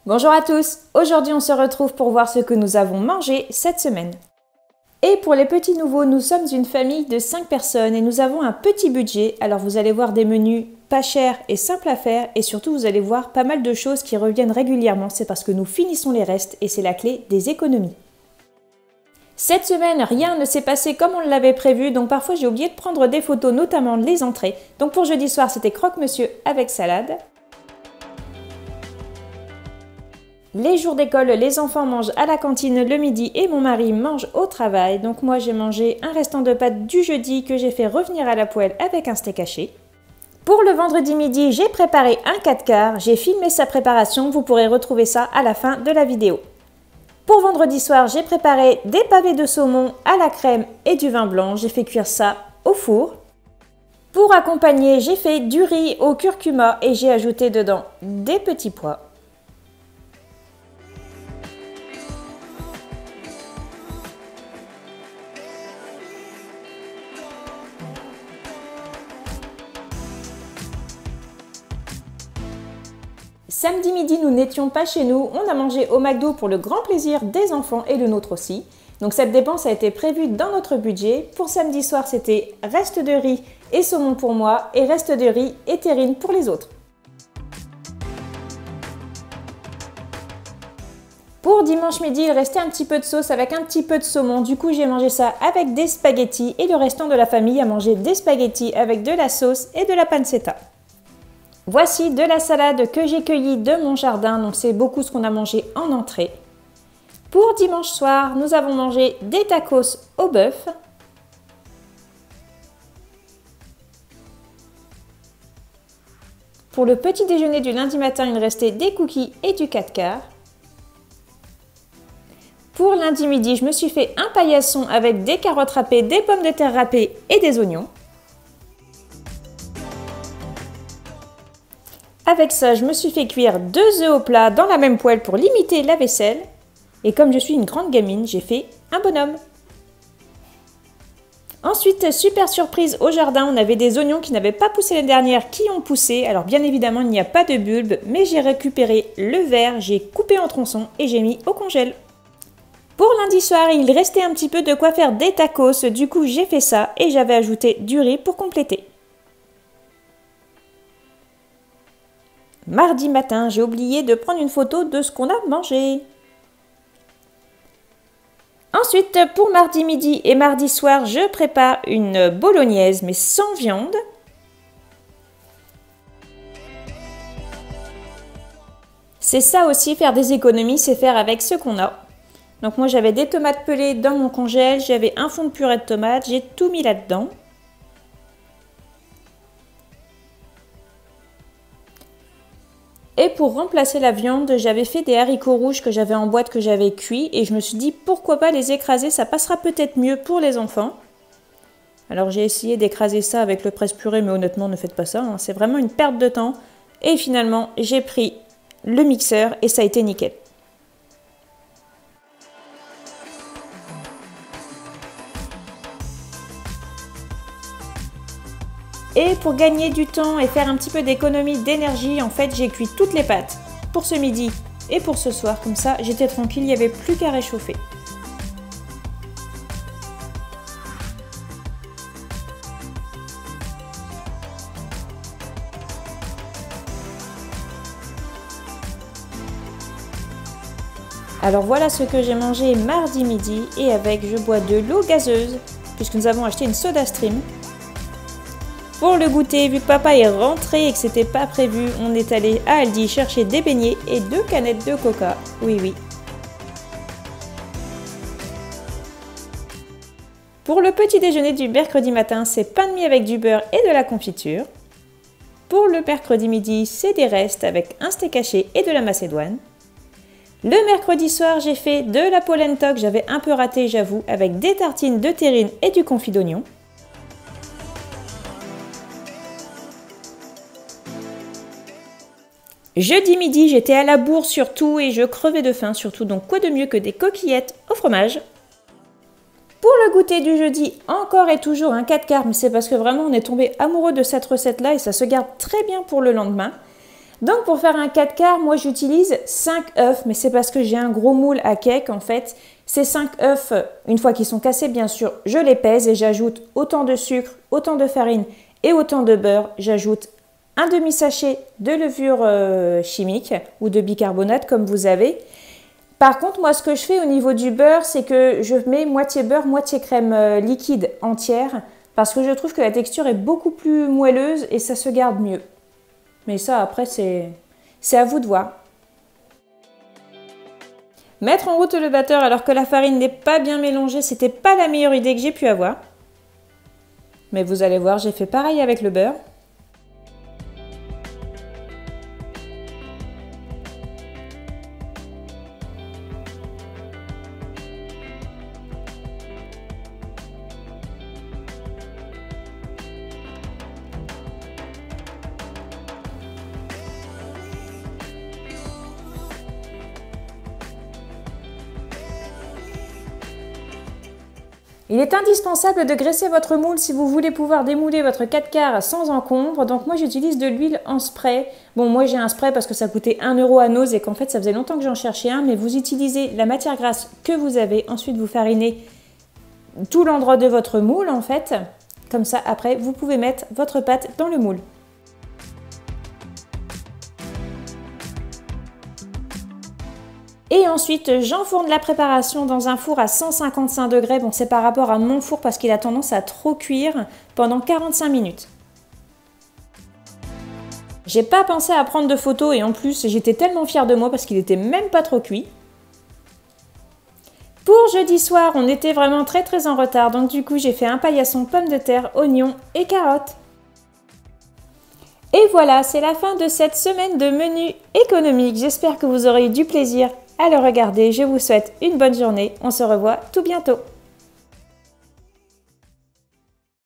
Bonjour à tous, aujourd'hui on se retrouve pour voir ce que nous avons mangé cette semaine. Et pour les petits nouveaux, nous sommes une famille de 5 personnes et nous avons un petit budget, alors vous allez voir des menus pas chers et simples à faire et surtout vous allez voir pas mal de choses qui reviennent régulièrement, c'est parce que nous finissons les restes et c'est la clé des économies. Cette semaine, rien ne s'est passé comme on l'avait prévu, donc parfois j'ai oublié de prendre des photos, notamment les entrées. Donc pour jeudi soir, c'était croque-monsieur avec salade. Les jours d'école, les enfants mangent à la cantine le midi et mon mari mange au travail. Donc moi j'ai mangé un restant de pâtes du jeudi que j'ai fait revenir à la poêle avec un steak haché. Pour le vendredi midi, j'ai préparé un 4 quarts, j'ai filmé sa préparation, vous pourrez retrouver ça à la fin de la vidéo. Pour vendredi soir, j'ai préparé des pavés de saumon à la crème et du vin blanc, j'ai fait cuire ça au four. Pour accompagner, j'ai fait du riz au curcuma et j'ai ajouté dedans des petits pois. Samedi midi, nous n'étions pas chez nous, on a mangé au McDo pour le grand plaisir des enfants et le nôtre aussi. Donc cette dépense a été prévue dans notre budget. Pour samedi soir, c'était reste de riz et saumon pour moi et reste de riz et terrine pour les autres. Pour dimanche midi, il restait un petit peu de sauce avec un petit peu de saumon. Du coup, j'ai mangé ça avec des spaghettis et le restant de la famille a mangé des spaghettis avec de la sauce et de la pancetta. Voici de la salade que j'ai cueillie de mon jardin, donc c'est beaucoup ce qu'on a mangé en entrée. Pour dimanche soir, nous avons mangé des tacos au bœuf. Pour le petit déjeuner du lundi matin, il restait des cookies et du 4 quarts. Pour lundi midi, je me suis fait un paillasson avec des carottes râpées, des pommes de terre râpées et des oignons. Avec ça, je me suis fait cuire 2 œufs au plat dans la même poêle pour limiter la vaisselle. Et comme je suis une grande gamine, j'ai fait un bonhomme. Ensuite, super surprise au jardin, on avait des oignons qui n'avaient pas poussé l'année dernière qui ont poussé. Alors bien évidemment, il n'y a pas de bulbe, mais j'ai récupéré le verre, j'ai coupé en tronçons et j'ai mis au congèle. Pour lundi soir, il restait un petit peu de quoi faire des tacos, du coup j'ai fait ça et j'avais ajouté du riz pour compléter. Mardi matin, j'ai oublié de prendre une photo de ce qu'on a mangé. Ensuite, pour mardi midi et mardi soir, je prépare une bolognaise mais sans viande. C'est ça aussi, faire des économies, c'est faire avec ce qu'on a. Donc moi j'avais des tomates pelées dans mon congèle, j'avais un fond de purée de tomates, j'ai tout mis là-dedans. Et pour remplacer la viande, j'avais fait des haricots rouges que j'avais en boîte, que j'avais cuits. Et je me suis dit, pourquoi pas les écraser, ça passera peut-être mieux pour les enfants. Alors j'ai essayé d'écraser ça avec le presse-purée, mais honnêtement, ne faites pas ça, hein. C'est vraiment une perte de temps. Et finalement, j'ai pris le mixeur et ça a été nickel. Et pour gagner du temps et faire un petit peu d'économie d'énergie, en fait, j'ai cuit toutes les pâtes pour ce midi et pour ce soir. Comme ça, j'étais tranquille, il n'y avait plus qu'à réchauffer. Alors voilà ce que j'ai mangé mardi midi et avec, je bois de l'eau gazeuse puisque nous avons acheté une Soda Stream. Pour le goûter, vu que papa est rentré et que c'était pas prévu, on est allé à Aldi chercher des beignets et 2 canettes de coca. Oui, oui. Pour le petit déjeuner du mercredi matin, c'est pain de mie avec du beurre et de la confiture. Pour le mercredi midi, c'est des restes avec un steak haché et de la macédoine. Le mercredi soir, j'ai fait de la polenta que j'avais un peu raté, j'avoue, avec des tartines de terrine et du confit d'oignon. Jeudi midi, j'étais à la bourre surtout et je crevais de faim surtout, donc quoi de mieux que des coquillettes au fromage. Pour le goûter du jeudi, encore et toujours un 4 quarts, mais c'est parce que vraiment on est tombé amoureux de cette recette-là et ça se garde très bien pour le lendemain. Donc pour faire un 4 quarts, moi j'utilise 5 œufs, mais c'est parce que j'ai un gros moule à cake en fait. Ces 5 œufs, une fois qu'ils sont cassés bien sûr, je les pèse et j'ajoute autant de sucre, autant de farine et autant de beurre. J'ajoute un demi-sachet de levure chimique ou de bicarbonate comme vous avez. Par contre, moi ce que je fais au niveau du beurre, c'est que je mets moitié beurre, moitié crème liquide entière parce que je trouve que la texture est beaucoup plus moelleuse et ça se garde mieux. Mais ça, après, c'est à vous de voir. Mettre en route le batteur alors que la farine n'est pas bien mélangée, c'était pas la meilleure idée que j'ai pu avoir. Mais vous allez voir, j'ai fait pareil avec le beurre. Il est indispensable de graisser votre moule si vous voulez pouvoir démouler votre 4 quarts sans encombre. Donc moi j'utilise de l'huile en spray. Bon, moi j'ai un spray parce que ça coûtait 1 € à Noz et qu'en fait ça faisait longtemps que j'en cherchais un. Mais vous utilisez la matière grasse que vous avez. Ensuite vous farinez tout l'endroit de votre moule en fait. Comme ça après vous pouvez mettre votre pâte dans le moule. Et ensuite, j'enfourne la préparation dans un four à 155 degrés. Bon, c'est par rapport à mon four parce qu'il a tendance à trop cuire pendant 45 minutes. J'ai pas pensé à prendre de photos et en plus, j'étais tellement fière de moi parce qu'il était même pas trop cuit. Pour jeudi soir, on était vraiment très en retard. Donc du coup, j'ai fait un paillasson pommes de terre, oignons et carottes. Et voilà, c'est la fin de cette semaine de menu économique. J'espère que vous aurez eu du plaisir à le regarder. Je vous souhaite une bonne journée. On se revoit tout bientôt.